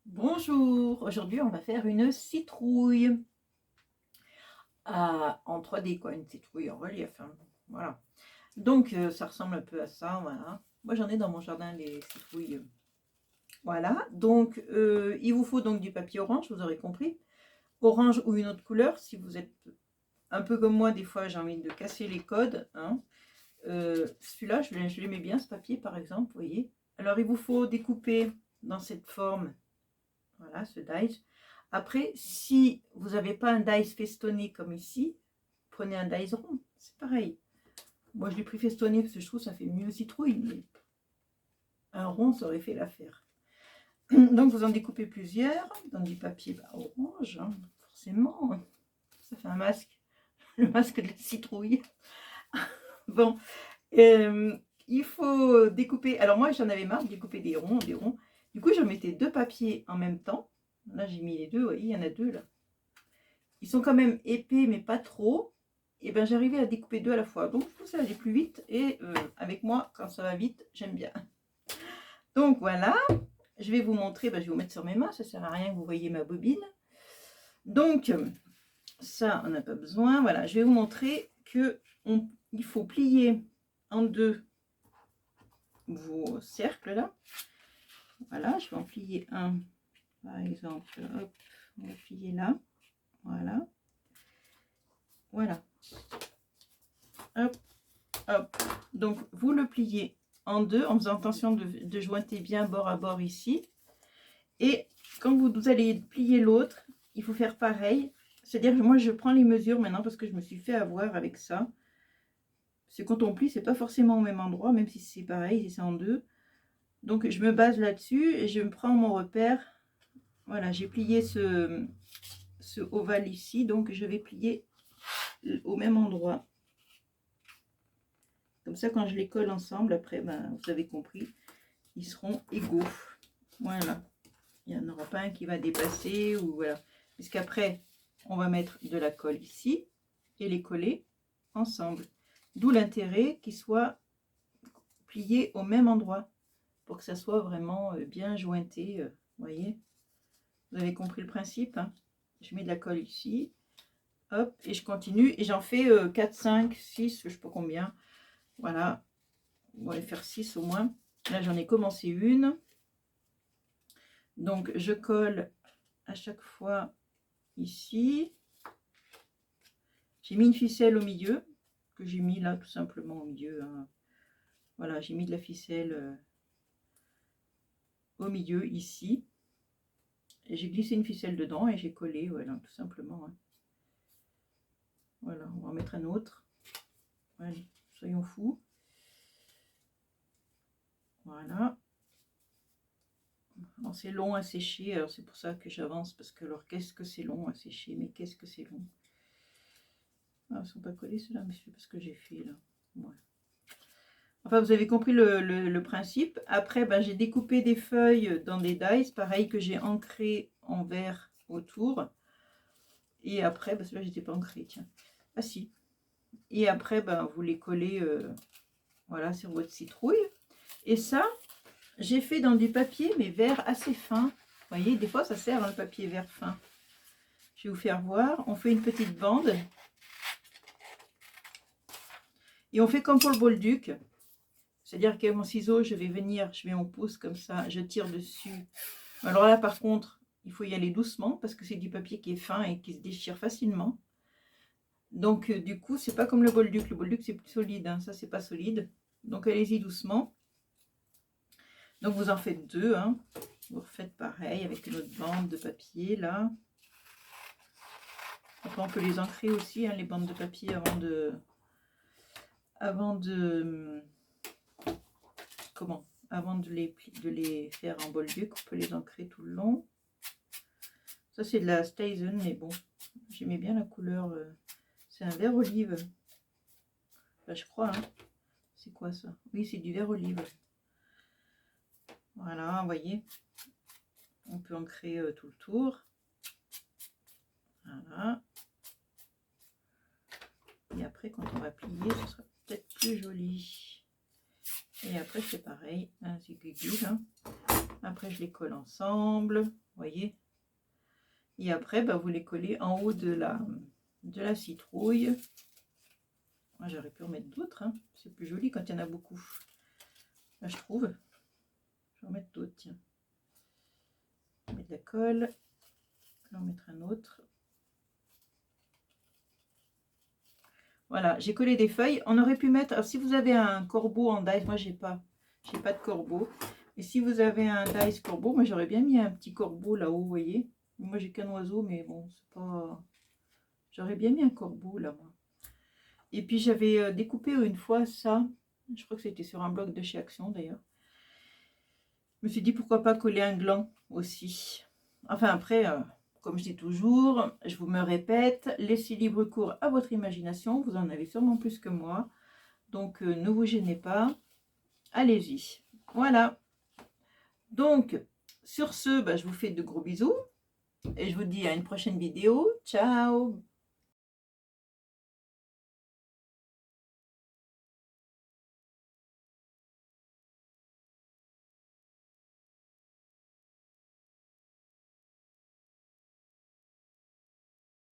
Bonjour, aujourd'hui on va faire une citrouille en 3D quoi, une citrouille en relief, hein, voilà. Donc ça ressemble un peu à ça, voilà. Moi j'en ai dans mon jardin les citrouilles, voilà. Donc il vous faut donc du papier orange, vous aurez compris. Orange ou une autre couleur, si vous êtes un peu comme moi, des fois j'ai envie de casser les codes, hein. Celui-là je l'aimais bien ce papier par exemple, vous voyez. Alors il vous faut découper dans cette forme, voilà, ce dies. Après, si vous n'avez pas un dies festonné comme ici, prenez un dies rond, c'est pareil. Moi, je l'ai pris festonné parce que je trouve que ça fait mieux citrouille, mais un rond, ça aurait fait l'affaire. Donc, vous en découpez plusieurs dans du papier orange, hein, forcément. Ça fait un masque, le masque de la citrouille. Bon, il faut découper. Alors, moi, j'en avais marre de découper des ronds, des ronds. Du coup, je mettais deux papiers en même temps. Là, j'ai mis les deux, vous voyez, il y en a deux là. Ils sont quand même épais, mais pas trop. Et ben j'arrivais à découper deux à la fois. Donc, je trouve ça allait plus vite. Et avec moi, quand ça va vite, j'aime bien. Donc, voilà. Je vais vous montrer. Ben, je vais vous mettre sur mes mains. Ça sert à rien que vous voyez ma bobine. Donc, ça, on n'a pas besoin. Voilà. Je vais vous montrer que il faut plier en deux vos cercles là. Voilà. Je vais en plier un. Par exemple, hop, on va plier là. Voilà. Voilà. Hop, hop. Donc, vous le pliez en deux en faisant attention de jointer bien bord à bord ici. Et quand vous allez plier l'autre, il faut faire pareil. C'est-à-dire que moi, je prends les mesures maintenant parce que je me suis fait avoir avec ça. C'est quand on plie, c'est pas forcément au même endroit, même si c'est pareil, si c'est en deux. Donc, je me base là-dessus et je me prends mon repère. Voilà, j'ai plié ce ovale ici, donc je vais plier au même endroit. Comme ça, quand je les colle ensemble, après, ben, vous avez compris, ils seront égaux. Voilà. Il n'y en aura pas un qui va dépasser, ou voilà. Puisqu'après, on va mettre de la colle ici et les coller ensemble. D'où l'intérêt qu'ils soient pliés au même endroit pour que ça soit vraiment bien jointé. Vous voyez, vous avez compris le principe, hein. Je mets de la colle ici, hop, et je continue. Et j'en fais 4, 5, 6, je ne sais pas combien. Voilà, on va les faire 6 au moins. Là, j'en ai commencé une. Donc, je colle à chaque fois ici. J'ai mis une ficelle au milieu, que j'ai mis là tout simplement au milieu, hein. Voilà, j'ai mis de la ficelle au milieu ici. Et j'ai glissé une ficelle dedans et j'ai collé, voilà, tout simplement, hein. Voilà, on va en mettre un autre. Allez, soyons fous. Voilà. Alors c'est long à sécher, alors c'est pour ça que j'avance, parce que alors qu'est-ce que c'est long à sécher, mais qu'est-ce que c'est long. Ah, ils ne sont pas collés ceux-là, mais c'est parce que j'ai fait là. Voilà. Enfin, vous avez compris le principe. Après, ben, j'ai découpé des feuilles dans des dies, pareil que j'ai ancré en vert autour. Et après, parce que là, j'étais pas ancré, tiens. Ah si. Et après, ben, vous les collez voilà, sur votre citrouille. Et ça, j'ai fait dans du papier, mais vert assez fin. Vous voyez, des fois, ça sert, hein, le papier vert fin. Je vais vous faire voir. On fait une petite bande. Et on fait comme pour le bolduc. C'est-à-dire qu'avec mon ciseau, je vais venir, je mets mon pouce comme ça, je tire dessus. Alors là, par contre, il faut y aller doucement parce que c'est du papier qui est fin et qui se déchire facilement. Donc, du coup, c'est pas comme le bolduc. Le bolduc, c'est plus solide, hein. Ça, c'est pas solide. Donc, allez-y doucement. Donc, vous en faites deux, hein. Vous refaites pareil avec une autre bande de papier, là. Après, on peut les ancrer aussi, hein, les bandes de papier, avant de les faire en bolduc. On peut les ancrer tout le long. Ça, c'est de la Stazen, mais bon, j'aimais bien la couleur. C'est un vert olive. Enfin, je crois, hein. C'est quoi ça? Oui, c'est du vert olive. Voilà, vous voyez. On peut ancrer tout le tour. Voilà. Et après, quand on va plier, ce sera peut-être plus joli. Et après, c'est pareil. Hein, c'est guigui, hein. Après, je les colle ensemble. voyez. Et après, bah, vous les collez en haut de la citrouille. Moi, j'aurais pu en mettre d'autres, hein. C'est plus joli quand il y en a beaucoup. Là, je trouve. Je vais en mettre d'autres, tiens. Je vais mettre de la colle. Là, on va mettre un autre. Voilà, j'ai collé des feuilles. On aurait pu mettre, alors si vous avez un corbeau en dies, moi j'ai pas de corbeau. Et si vous avez un dice corbeau, moi j'aurais bien mis un petit corbeau là-haut, vous voyez. Moi j'ai qu'un oiseau, mais bon, c'est pas... J'aurais bien mis un corbeau là, moi. Et puis j'avais découpé une fois ça. Je crois que c'était sur un blog de chez Action d'ailleurs. Je me suis dit pourquoi pas coller un gland aussi. Enfin après... comme je dis toujours, je vous me répète, laissez libre cours à votre imagination. Vous en avez sûrement plus que moi. Donc, ne vous gênez pas. Allez-y. Voilà. Donc, sur ce, bah, je vous fais de gros bisous. Et je vous dis à une prochaine vidéo. Ciao!